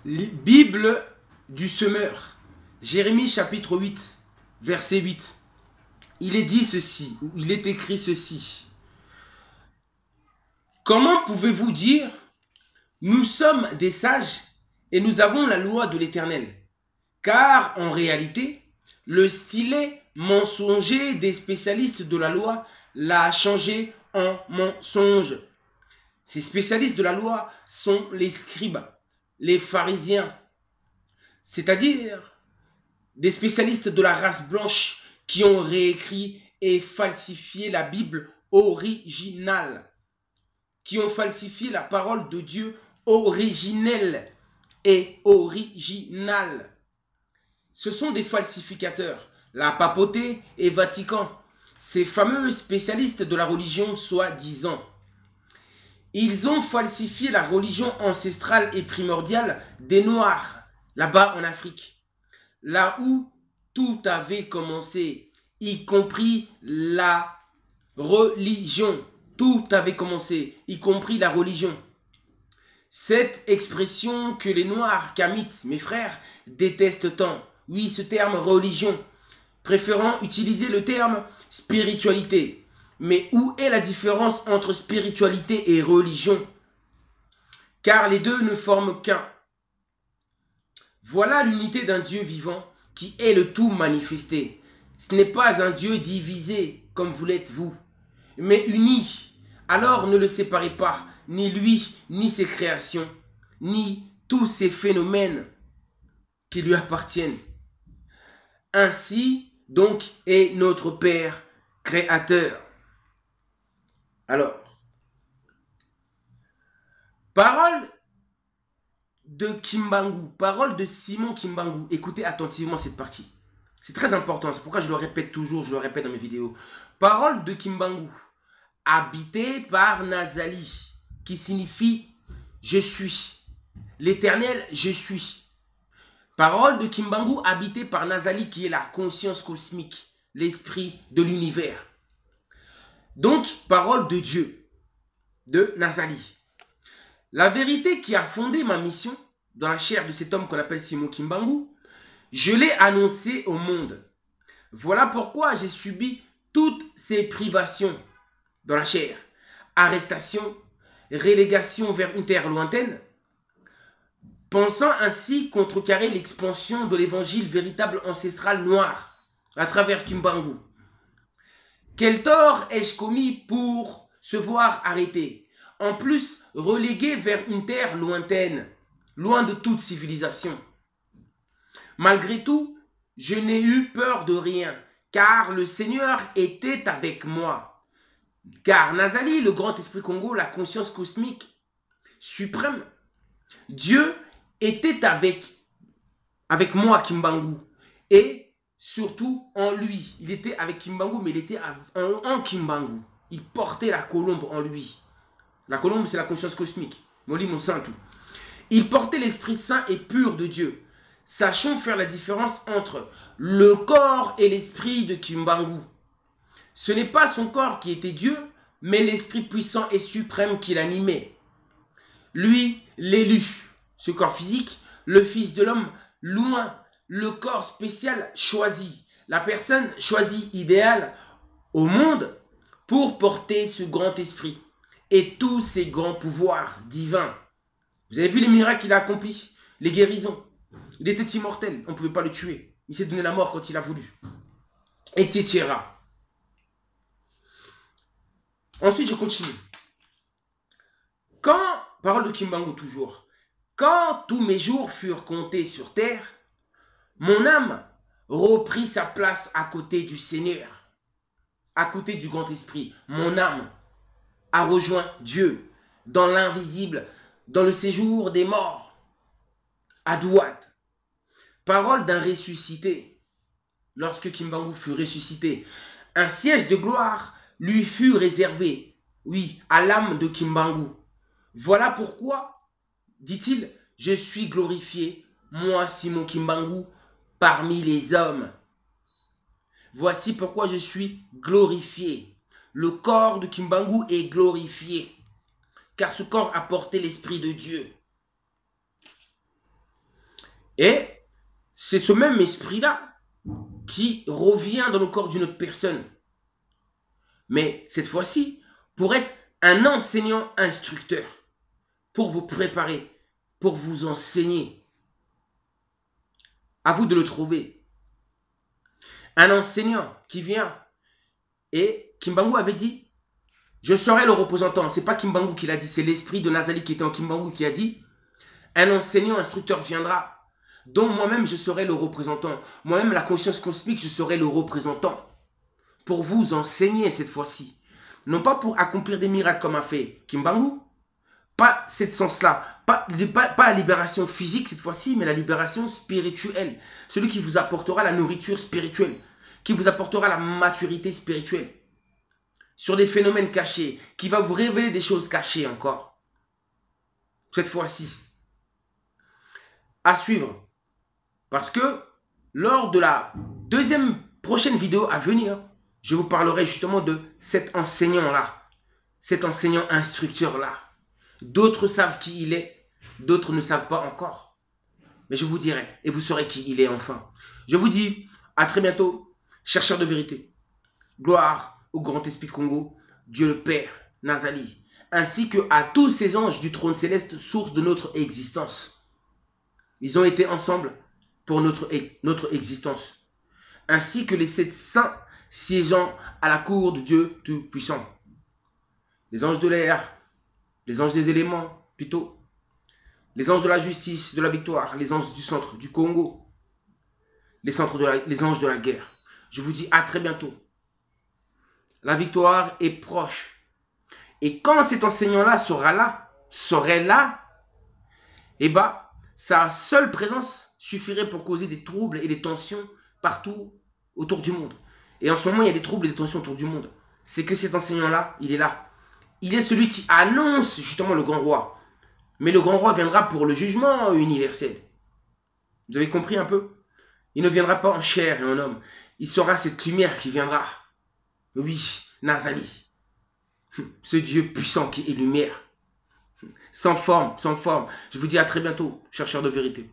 Bible du semeur. Jérémie chapitre 8, verset 8. Il est dit ceci, ou il est écrit ceci. Comment pouvez-vous dire, nous sommes des sages et nous avons la loi de l'Éternel? Car en réalité, le stylet mensonger des spécialistes de la loi l'a changé en mensonge. Ces spécialistes de la loi sont les scribes, les pharisiens, c'est-à-dire des spécialistes de la race blanche qui ont réécrit et falsifié la Bible originale, qui ont falsifié la parole de Dieu originelle et originale. Ce sont des falsificateurs, la papauté et Vatican, ces fameux spécialistes de la religion soi-disant. Ils ont falsifié la religion ancestrale et primordiale des Noirs, là-bas en Afrique, là où tout avait commencé, y compris la religion. Tout avait commencé, y compris la religion. Cette expression que les Noirs, Kamites, mes frères, détestent tant, oui, ce terme religion, préférant utiliser le terme spiritualité. Mais où est la différence entre spiritualité et religion? Car les deux ne forment qu'un. Voilà l'unité d'un Dieu vivant qui est le tout manifesté. Ce n'est pas un Dieu divisé comme vous l'êtes vous, mais uni. Alors ne le séparez pas, ni lui, ni ses créations, ni tous ces phénomènes qui lui appartiennent. Ainsi donc est notre Père créateur. Alors, parole de Kimbangu, parole de Simon Kimbangu. Écoutez attentivement cette partie. C'est très important, c'est pourquoi je le répète toujours, je le répète dans mes vidéos. Parole de Kimbangu, habité par Nazali, qui signifie « je suis ». L'Éternel, je suis. Parole de Kimbangu, habité par Nazali, qui est la conscience cosmique, l'esprit de l'univers. Donc, parole de Dieu, de Nazali. La vérité qui a fondé ma mission, dans la chair de cet homme qu'on appelle Simon Kimbangu, je l'ai annoncé au monde. Voilà pourquoi j'ai subi toutes ces privations dans la chair. Arrestation, relégation vers une terre lointaine, pensant ainsi contrecarrer l'expansion de l'évangile véritable ancestral noir à travers Kimbangu. Quel tort ai-je commis pour se voir arrêté? En plus, relégué vers une terre lointaine, loin de toute civilisation. Malgré tout, je n'ai eu peur de rien, car le Seigneur était avec moi. Car Nazali, le grand esprit Congo, la conscience cosmique suprême, Dieu était avec moi, Kimbangu, et surtout en lui. Il était avec Kimbangu, mais il était en Kimbangu. Il portait la colombe en lui. La colombe, c'est la conscience cosmique. Moli mon saint tout. Il portait l'Esprit Saint et pur de Dieu. Sachons faire la différence entre le corps et l'esprit de Kimbangu. Ce n'est pas son corps qui était Dieu, mais l'esprit puissant et suprême qui l'animait. Lui, l'élu, ce corps physique, le Fils de l'homme, loin, le corps spécial choisi, la personne choisie idéale au monde pour porter ce grand esprit et tous ces grands pouvoirs divins. Vous avez vu les miracles qu'il a accomplis, les guérisons. Il était immortel, on ne pouvait pas le tuer. Il s'est donné la mort quand il a voulu. Etc. Ensuite, je continue. Parole de Kimbangu toujours. Quand tous mes jours furent comptés sur terre, mon âme reprit sa place à côté du Seigneur, à côté du grand esprit. Mon âme a rejoint Dieu dans l'invisible, dans le séjour des morts, à Douad. Parole d'un ressuscité. Lorsque Kimbangu fut ressuscité, un siège de gloire lui fut réservé, oui, à l'âme de Kimbangu. Voilà pourquoi, dit-il, je suis glorifié, moi Simon Kimbangu, parmi les hommes. Voici pourquoi je suis glorifié. Le corps de Kimbangu est glorifié, car ce corps a porté l'Esprit de Dieu. Et c'est ce même esprit-là qui revient dans le corps d'une autre personne. Mais cette fois-ci, pour être un enseignant-instructeur, pour vous préparer, pour vous enseigner. À vous de le trouver. Un enseignant qui vient, et Kimbangu avait dit, je serai le représentant. C'est pas Kimbangu qui l'a dit, c'est l'esprit de Nazali qui était en Kimbangu qui a dit, un enseignant-instructeur viendra, dont moi-même je serai le représentant. Moi-même, la conscience cosmique, je serai le représentant. Pour vous enseigner cette fois-ci. Non pas pour accomplir des miracles comme a fait Kimbangu. Pas cette sens-là. Pas la libération physique cette fois-ci, mais la libération spirituelle. Celui qui vous apportera la nourriture spirituelle. Qui vous apportera la maturité spirituelle. Sur des phénomènes cachés. Qui va vous révéler des choses cachées encore. Cette fois-ci. À suivre. Parce que lors de la prochaine vidéo à venir, je vous parlerai justement de cet enseignant-là. Cet enseignant-instructeur-là. D'autres savent qui il est, d'autres ne savent pas encore. Mais je vous dirai, et vous saurez qui il est enfin. Je vous dis à très bientôt, chercheurs de vérité. Gloire au grand esprit Congo, Dieu le Père, Nazali, ainsi que à tous ces anges du trône céleste, source de notre existence. Ils ont été ensemble pour notre existence. Ainsi que les 7 saints siégeant à la cour de Dieu Tout-Puissant. Les anges de l'air, les anges des éléments, plutôt. Les anges de la justice, de la victoire, les anges du centre, du Congo. Les anges de la guerre. Je vous dis à très bientôt. La victoire est proche. Et quand cet enseignant-là serait là, eh bien, sa seule présence suffirait pour causer des troubles et des tensions partout autour du monde. Et en ce moment, il y a des troubles et des tensions autour du monde. C'est que cet enseignant-là, il est là. Il est celui qui annonce justement le grand roi. Mais le grand roi viendra pour le jugement universel. Vous avez compris un peu? Il ne viendra pas en chair et en homme. Il sera cette lumière qui viendra. Oui, Nazali. Ce Dieu puissant qui est lumière. Sans forme, sans forme. Je vous dis à très bientôt, chercheurs de vérité.